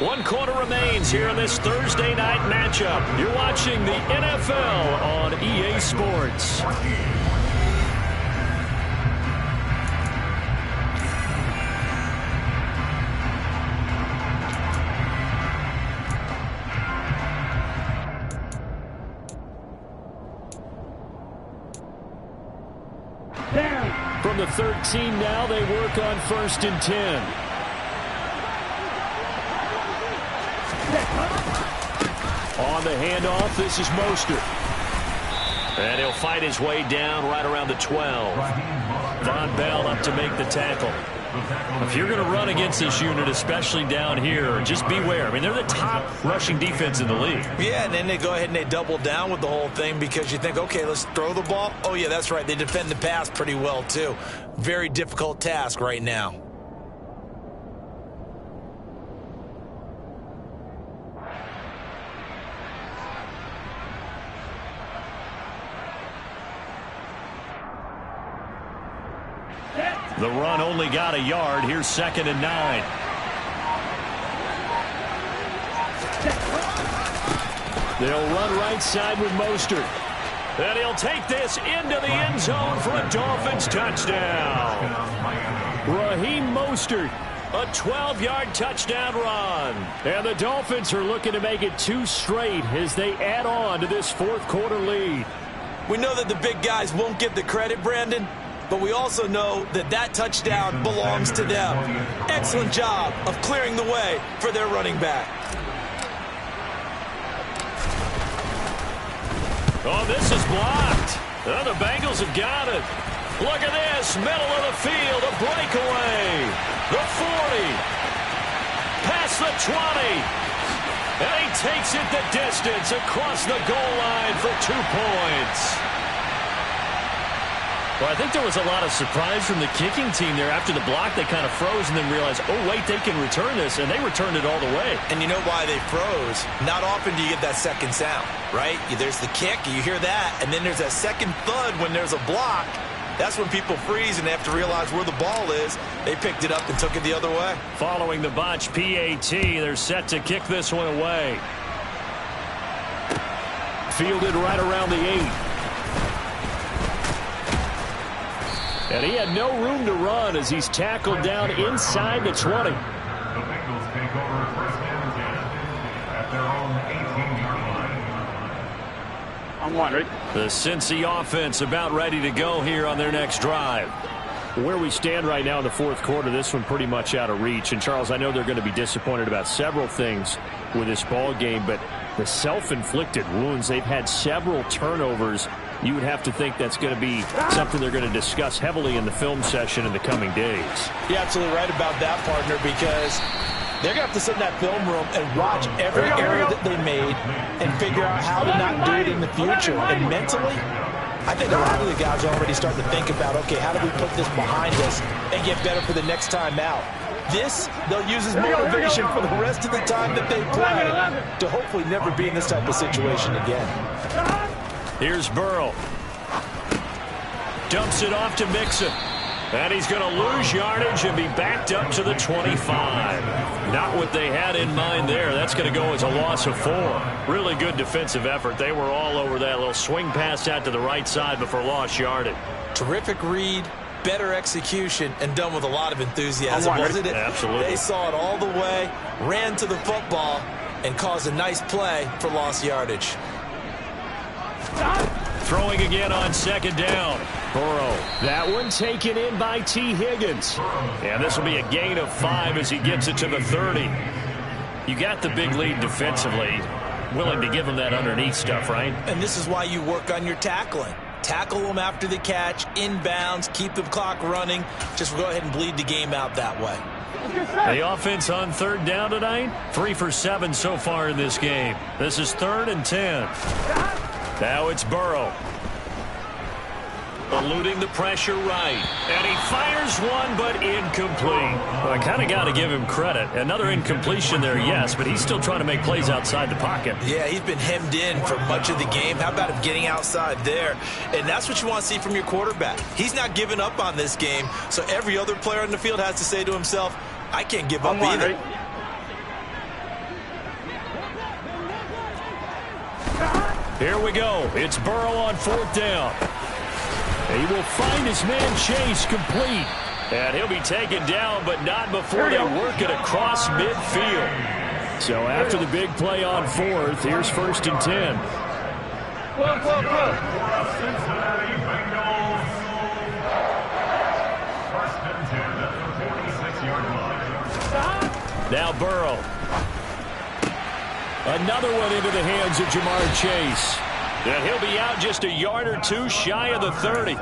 1 quarter remains here in this Thursday night matchup. You're watching the NFL on EA Sports. From the 13 now, they work on 1st and 10. On the handoff, this is Mostert. And he'll fight his way down right around the 12. Von Bell up to make the tackle. If you're going to run against this unit, especially down here, just beware. I mean, they're the top rushing defense in the league. Yeah, and then they go ahead and they double down with the whole thing because you think, okay, let's throw the ball. Oh, yeah, that's right. They defend the pass pretty well, too. Very difficult task right now. The run only got a yard. Here's 2nd and 9. They'll run right side with Mostert. And he'll take this into the end zone for a Dolphins touchdown. Raheem Mostert, a 12-yard touchdown run. And the Dolphins are looking to make it 2 straight as they add on to this 4th quarter lead. We know that the big guys won't get the credit, Brandon, but we also know that that touchdown belongs to them. Excellent job of clearing the way for their running back. Oh, this is blocked. Oh, the Bengals have got it. Look at this, middle of the field, a breakaway. The 40, past the 20, and he takes it the distance across the goal line for 2 points. Well, I think there was a lot of surprise from the kicking team there. After the block, they kind of froze and then realized, oh, wait, they can return this, and they returned it all the way. And you know why they froze? Not often do you get that second sound, right? There's the kick, you hear that, and then there's that second thud when there's a block. That's when people freeze and they have to realize where the ball is. They picked it up and took it the other way. Following the botch PAT, they're set to kick this one away. Fielded right around the 8. And he had no room to run as he's tackled down inside the 20. The Bengals take over 1st and 10 at their own 18-yard line. On 1, ready? The Cincy offense about ready to go here on their next drive. Where we stand right now in the 4th quarter, this one pretty much out of reach. And, Charles, I know they're going to be disappointed about several things with this ball game, but the self-inflicted wounds, they've had several turnovers. You would have to think that's going to be something they're going to discuss heavily in the film session in the coming days. You're absolutely right about that, partner, because they're going to have to sit in that film room and watch every error that they made and figure out how to not do it in the future. And mentally, I think a lot of the guys are already starting to think about, okay, how do we put this behind us and get better for the next time out? This, they'll use as motivation for the rest of the time that they play to hopefully never be in this type of situation again. Here's Burrow. Dumps it off to Mixon. And he's going to lose yardage and be backed up to the 25. Not what they had in mind there. That's going to go as a loss of 4. Really good defensive effort. They were all over that little swing pass out to the right side before lost yardage. Terrific read, better execution, and done with a lot of enthusiasm, wasn't it? Absolutely. They saw it all the way, ran to the football, and caused a nice play for lost yardage. Throwing again on second down. Burrow. That one taken in by T. Higgins. And this will be a gain of 5 as he gets it to the 30. You got the big lead defensively. Willing to give him that underneath stuff, right? And this is why you work on your tackling. Tackle them after the catch, inbounds, keep the clock running. Just go ahead and bleed the game out that way. The offense on third down tonight, 3 for 7 so far in this game. This is 3rd and 10. Now it's Burrow. Eluding the pressure right. And he fires one, but incomplete. Well, I kind of got to give him credit. Another incompletion there, yes, but he's still trying to make plays outside the pocket. Yeah, he's been hemmed in for much of the game. How about him getting outside there? And that's what you want to see from your quarterback. He's not giving up on this game, so every other player on the field has to say to himself, I can't give up either. Here we go. It's Burrow on 4th down. He will find his man Chase complete. And he'll be taken down, but not before they work it across midfield. So after the big play on 4th, here's 1st and 10. Cincinnati Bengals. 1st and 10 at the 46-yard line. Now Burrow. Another one into the hands of Jamar Chase. And he'll be out just a yard or 2 shy of the 30.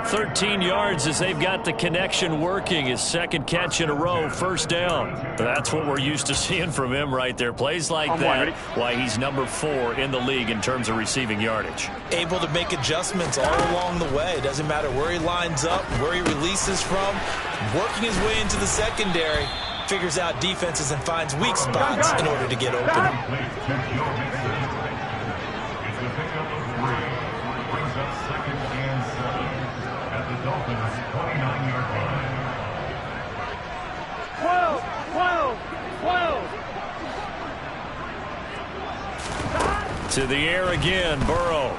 13 yards as they've got the connection working. His 2nd catch in a row, 1st down. That's what we're used to seeing from him right there. Plays like that, why he's number 4 in the league in terms of receiving yardage. Able to make adjustments all along the way. It doesn't matter where he lines up, where he releases from. Working his way into the secondary. Figures out defenses and finds weak spots in order to get open. To the air again, Burrow.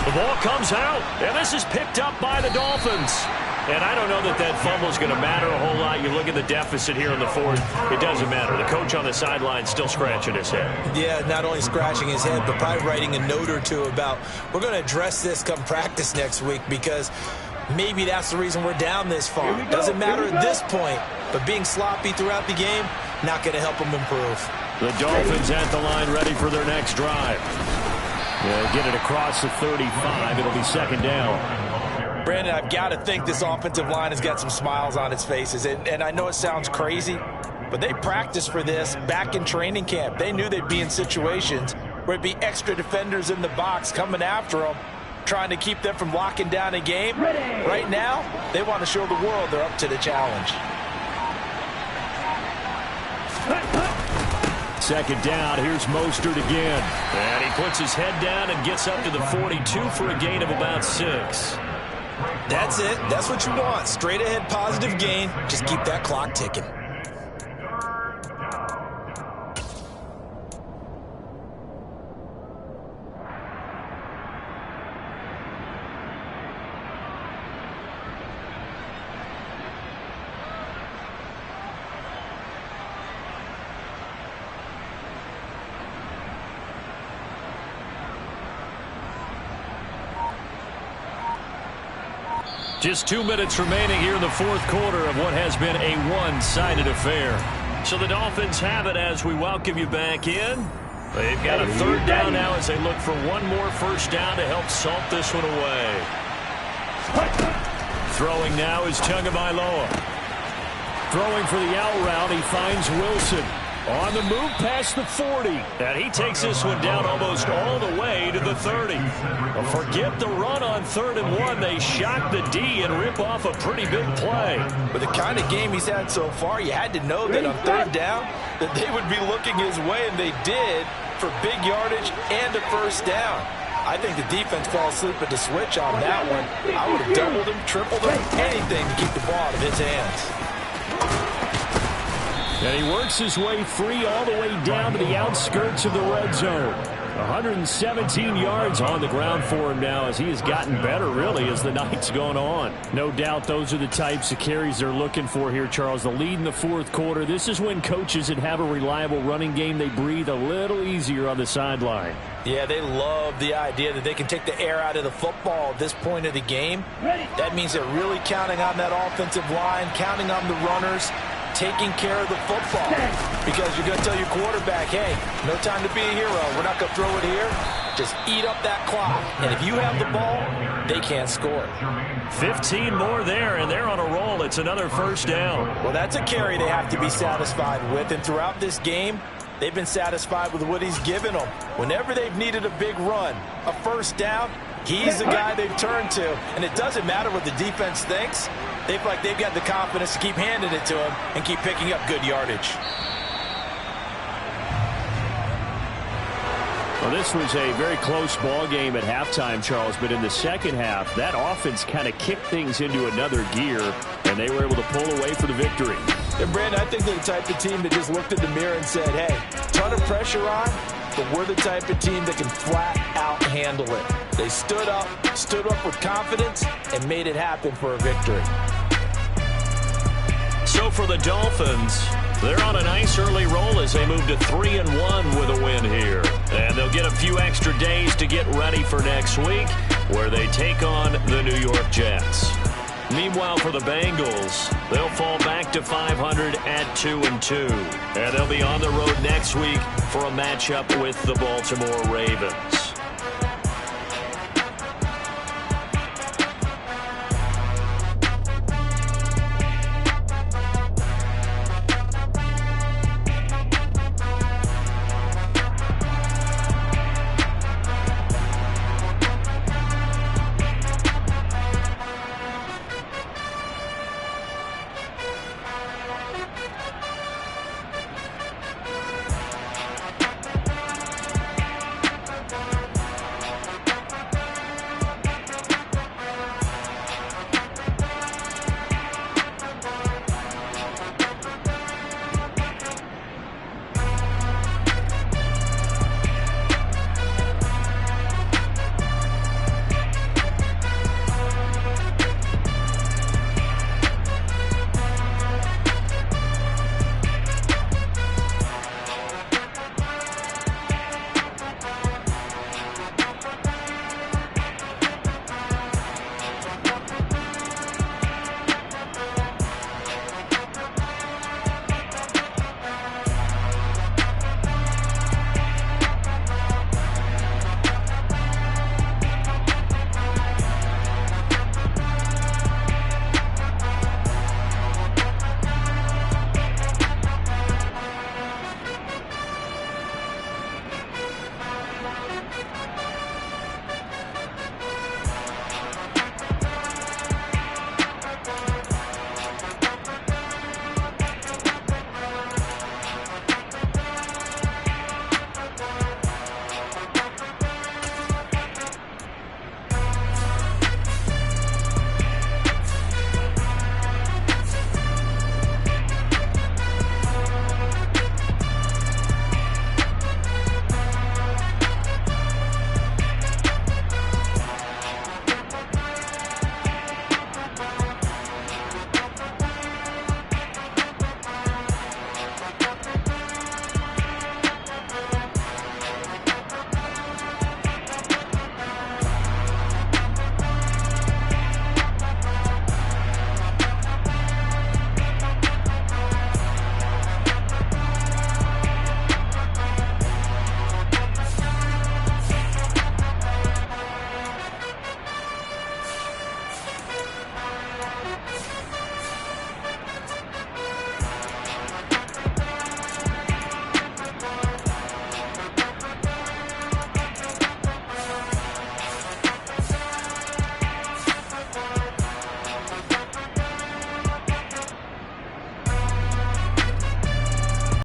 The ball comes out, and this is picked up by the Dolphins. And I don't know that that fumble is going to matter a whole lot. You look at the deficit here in the 4th, it doesn't matter. The coach on the sideline still scratching his head. Yeah, not only scratching his head, but probably writing a note or two about, we're going to address this come practice next week because maybe that's the reason we're down this far. Doesn't matter at this point, but being sloppy throughout the game, not going to help them improve. The Dolphins at the line ready for their next drive. They'll get it across the 35. It'll be 2nd down. Brandon, I've got to think this offensive line has got some smiles on its faces. And I know it sounds crazy, but they practiced for this back in training camp. They knew they'd be in situations where it'd be extra defenders in the box coming after them, trying to keep them from locking down a game. Right now, they want to show the world they're up to the challenge. 2nd down, here's Mostert again. And he puts his head down and gets up to the 42 for a gain of about 6. That's it. That's what you want. Straight ahead positive gain. Just keep that clock ticking. Just 2 minutes remaining here in the 4th quarter of what has been a one-sided affair. So the Dolphins have it as we welcome you back in. They've got a 3rd down now as they look for one more 1st down to help salt this one away. Throwing now is Tagovailoa. Throwing for the out route, he finds Wilson. On the move past the 40. And he takes this one down almost all the way to the 30. Well, forget the run on 3rd and 1. They shock the D and rip off a pretty big play. With the kind of game he's had so far, you had to know that on 3rd down that they would be looking his way, and they did, for big yardage and a first down. I think the defense fell asleep at the switch on that one. I would have doubled him, tripled him, anything to keep the ball out of his hands. And he works his way free all the way down to the outskirts of the red zone. 117 yards on the ground for him now as he has gotten better, really, as the night's gone on. No doubt those are the types of carries they're looking for here, Charles. The lead in the 4th quarter. This is when coaches that have a reliable running game, they breathe a little easier on the sideline. Yeah, they love the idea that they can take the air out of the football at this point of the game. That means they're really counting on that offensive line, counting on the runners, taking care of the football. Because you're going to tell your quarterback, hey, no time to be a hero. We're not going to throw it here. Just eat up that clock. And if you have the ball, they can't score. 15 more there, and they're on a roll. It's another first down. Well, that's a carry they have to be satisfied with. And throughout this game, they've been satisfied with what he's given them. Whenever they've needed a big run, a first down, he's the guy they've turned to. And it doesn't matter what the defense thinks. They feel like they've got the confidence to keep handing it to him and keep picking up good yardage. Well, this was a very close ball game at halftime, Charles, but in the second half, that offense kind of kicked things into another gear, and they were able to pull away for the victory. And, Brandon, I think they're the type of team that just looked in the mirror and said, hey, ton of pressure on, but we're the type of team that can flat out handle it. They stood up with confidence, and made it happen for a victory. So for the Dolphins, they're on a nice early roll as they move to 3-1 with a win here. And they'll get a few extra days to get ready for next week, where they take on the New York Jets. Meanwhile, for the Bengals, they'll fall back to 500 at 2-2. And they'll be on the road next week for a matchup with the Baltimore Ravens.